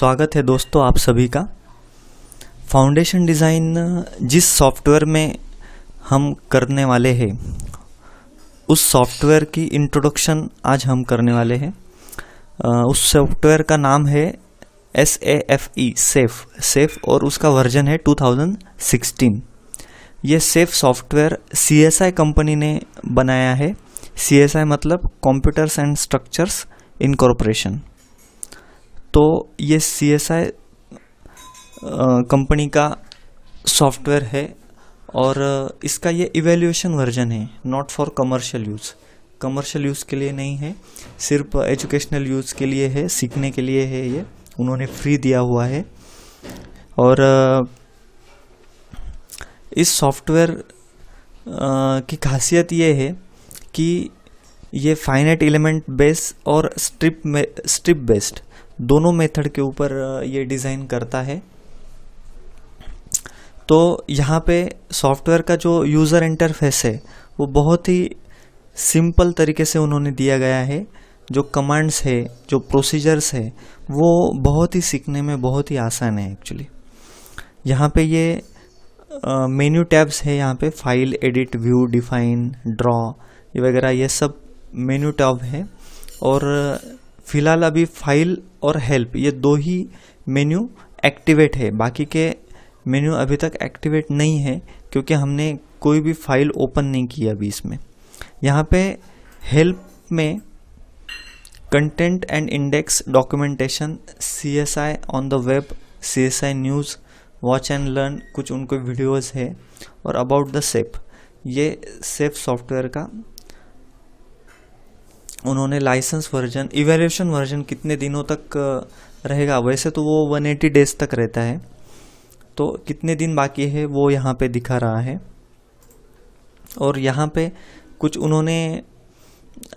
स्वागत है दोस्तों आप सभी का। फाउंडेशन डिज़ाइन जिस सॉफ्टवेयर में हम करने वाले हैं उस सॉफ्टवेयर की इंट्रोडक्शन आज हम करने वाले हैं। उस सॉफ्टवेयर का नाम है SAFE सेफ और उसका वर्जन है 2016। ये सेफ सॉफ्टवेयर CSI कंपनी ने बनाया है। CSI मतलब कंप्यूटर्स एंड स्ट्रक्चर्स इनकॉर्पोरेशन। तो ये CSI कंपनी का सॉफ्टवेयर है और इसका ये इवैल्यूएशन वर्जन है, not for commercial use. Commercial use के लिए नहीं है, सिर्फ एजुकेशनल यूज़ के लिए है, सीखने के लिए है। ये उन्होंने फ्री दिया हुआ है। और इस सॉफ्टवेयर की खासियत ये है कि ये फाइनाइट एलिमेंट बेस और स्ट्रिप बेस्ड दोनों मेथड के ऊपर ये डिज़ाइन करता है। तो यहाँ पे सॉफ्टवेयर का जो यूज़र इंटरफेस है वो बहुत ही सिंपल तरीके से उन्होंने दिया गया है। जो कमांड्स है, जो प्रोसीजर्स है, वो बहुत ही सीखने में बहुत ही आसान है एक्चुअली। यहाँ पे ये मेन्यू टैब्स है। यहाँ पे file, edit, view, define, draw ये वगैरह ये सब मेन्यू टैब है। और फिलहाल अभी फाइल और हेल्प ये दो ही मेन्यू एक्टिवेट है, बाकी के मेन्यू अभी तक एक्टिवेट नहीं है क्योंकि हमने कोई भी फाइल ओपन नहीं की अभी इसमें। यहाँ पे हेल्प में content and index, documentation, CSI on the web, CSI news, watch and learn, कुछ उनको वीडियोस है। और अबाउट द सेफ, ये सेफ सॉफ्टवेयर का उन्होंने लाइसेंस वर्जन, इवैल्यूएशन वर्जन कितने दिनों तक रहेगा, वैसे तो वो 180 डेज तक रहता है, तो कितने दिन बाकी है वो यहाँ पे दिखा रहा है। और यहाँ पे कुछ उन्होंने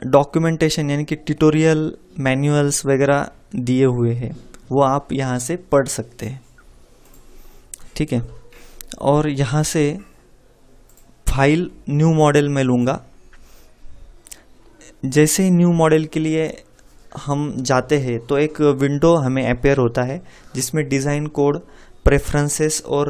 डॉक्यूमेंटेशन यानी कि ट्यूटोरियल, मैनुअल्स वगैरह दिए हुए हैं, वो आप यहाँ से पढ़ सकते हैं, ठीक है। और यहाँ से फाइल न्यू मॉडल में लूँगा। जैसे ही न्यू मॉडल के लिए हम जाते हैं तो एक विंडो हमें अपेयर होता है जिसमें डिज़ाइन कोड, प्रेफरेंसेस और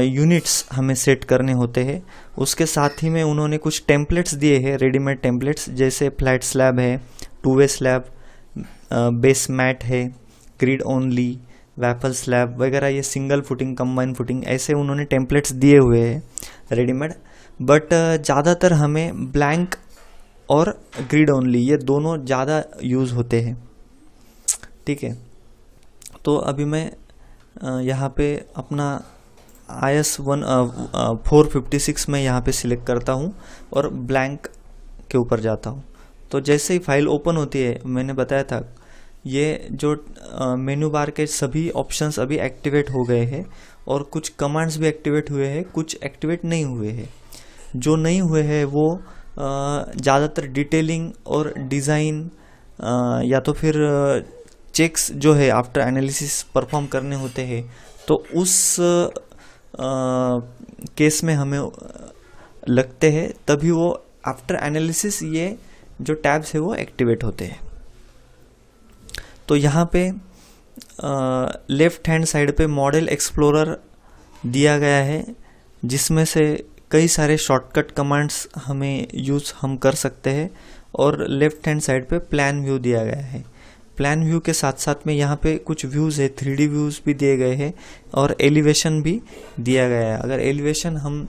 यूनिट्स हमें सेट करने होते हैं। उसके साथ ही में उन्होंने कुछ टेम्पलेट्स दिए हैं, रेडीमेड टेम्पलेट्स, जैसे फ्लैट स्लैब है, 2-वे स्लैब, बेस मैट है, ग्रिड ओनली, वैफल स्लैब वगैरह, ये सिंगल फुटिंग, कंबाइन फुटिंग, ऐसे उन्होंने टेम्पलेट्स दिए हुए हैं रेडीमेड। बट ज़्यादातर हमें ब्लैंक और ग्रिड ओनली ये दोनों ज़्यादा यूज़ होते हैं, ठीक है। तो अभी मैं यहाँ पे अपना IS 456 में यहाँ पे सिलेक्ट करता हूँ और ब्लैंक के ऊपर जाता हूँ। तो जैसे ही फाइल ओपन होती है, मैंने बताया था ये जो मेन्यू बार के सभी ऑप्शंस अभी एक्टिवेट हो गए हैं और कुछ कमांड्स भी एक्टिवेट हुए हैं, कुछ एक्टिवेट नहीं हुए हैं। जो नहीं हुए हैं वो ज़्यादातर डिटेलिंग और डिज़ाइन या तो फिर चेक्स जो है आफ्टर एनालिसिस परफॉर्म करने होते हैं, तो उस केस में हमें लगते हैं, तभी वो आफ्टर एनालिसिस ये जो टैब्स है वो एक्टिवेट होते हैं। तो यहाँ पे लेफ्ट हैंड साइड पे मॉडल एक्सप्लोरर दिया गया है जिसमें से कई सारे शॉर्टकट कमांड्स हम कर सकते हैं। और लेफ्ट हैंड साइड पे प्लान व्यू दिया गया है। प्लान व्यू के साथ साथ में यहाँ पे कुछ व्यूज़ है, 3D व्यूज़ भी दिए गए हैं और एलिवेशन भी दिया गया है। अगर एलिवेशन हम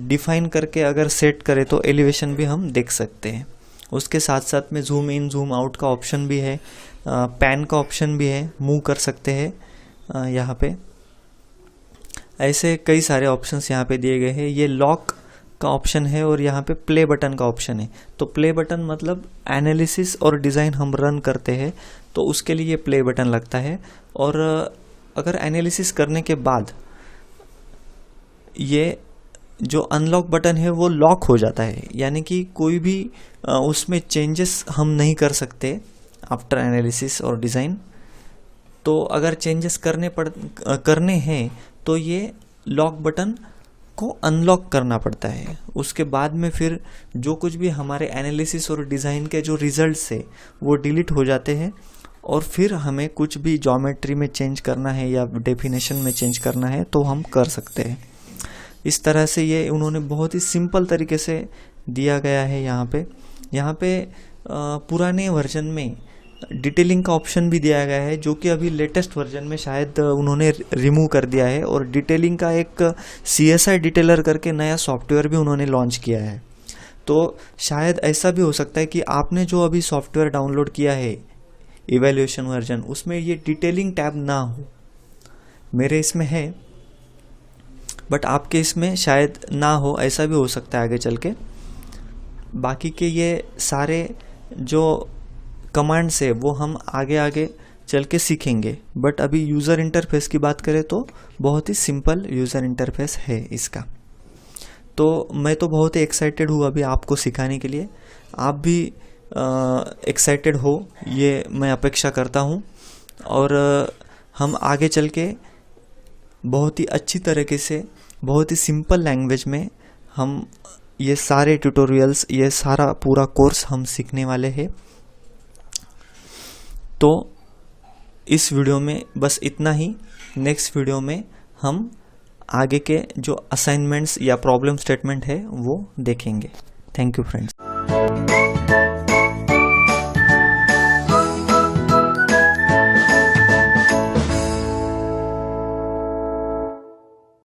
डिफाइन करके अगर सेट करें तो एलिवेशन भी हम देख सकते हैं। उसके साथ साथ में जूम इन, जूम आउट का ऑप्शन भी है, पैन का ऑप्शन भी है, मूव कर सकते हैं यहाँ पे। ऐसे कई सारे ऑप्शंस यहाँ पे दिए गए हैं। ये लॉक का ऑप्शन है और यहाँ पे प्ले बटन का ऑप्शन है। तो प्ले बटन मतलब एनालिसिस और डिज़ाइन हम रन करते हैं तो उसके लिए ये प्ले बटन लगता है। और अगर एनालिसिस करने के बाद ये जो अनलॉक बटन है वो लॉक हो जाता है, यानी कि कोई भी उसमें चेंजेस हम नहीं कर सकते आफ्टर एनालिसिस और डिज़ाइन। तो अगर चेंजेस करने हैं तो ये लॉक बटन को अनलॉक करना पड़ता है। उसके बाद में फिर जो कुछ भी हमारे एनालिसिस और डिज़ाइन के जो रिजल्ट्स है वो डिलीट हो जाते हैं और फिर हमें कुछ भी ज्योमेट्री में चेंज करना है या डेफिनेशन में चेंज करना है तो हम कर सकते हैं। इस तरह से ये उन्होंने बहुत ही सिंपल तरीके से दिया गया है। यहाँ पे पुराने वर्जन में डिटेलिंग का ऑप्शन भी दिया गया है, जो कि अभी लेटेस्ट वर्जन में शायद उन्होंने रिमूव कर दिया है, और डिटेलिंग का एक CSI डिटेलर करके नया सॉफ्टवेयर भी उन्होंने लॉन्च किया है। तो शायद ऐसा भी हो सकता है कि आपने जो अभी सॉफ्टवेयर डाउनलोड किया है इवैल्यूएशन वर्जन, उसमें ये डिटेलिंग टैब ना हो। मेरे इसमें है बट आपके इसमें शायद ना हो, ऐसा भी हो सकता है आगे चल के। बाकी के ये सारे जो कमांड्स है वो हम आगे आगे चल के सीखेंगे, बट अभी यूज़र इंटरफेस की बात करें तो बहुत ही सिंपल यूज़र इंटरफेस है इसका। तो मैं तो बहुत ही एक्साइटेड हूँ अभी आपको सिखाने के लिए। आप भी एक्साइटेड हो ये मैं अपेक्षा करता हूँ, और हम आगे चल के बहुत ही अच्छी तरीके से, बहुत ही सिंपल लैंग्वेज में हम ये सारे ट्यूटोरियल्स, ये सारा पूरा कोर्स हम सीखने वाले हैं। तो इस वीडियो में बस इतना ही। नेक्स्ट वीडियो में हम आगे के जो असाइनमेंट्स या प्रॉब्लम स्टेटमेंट है वो देखेंगे। Thank you friends.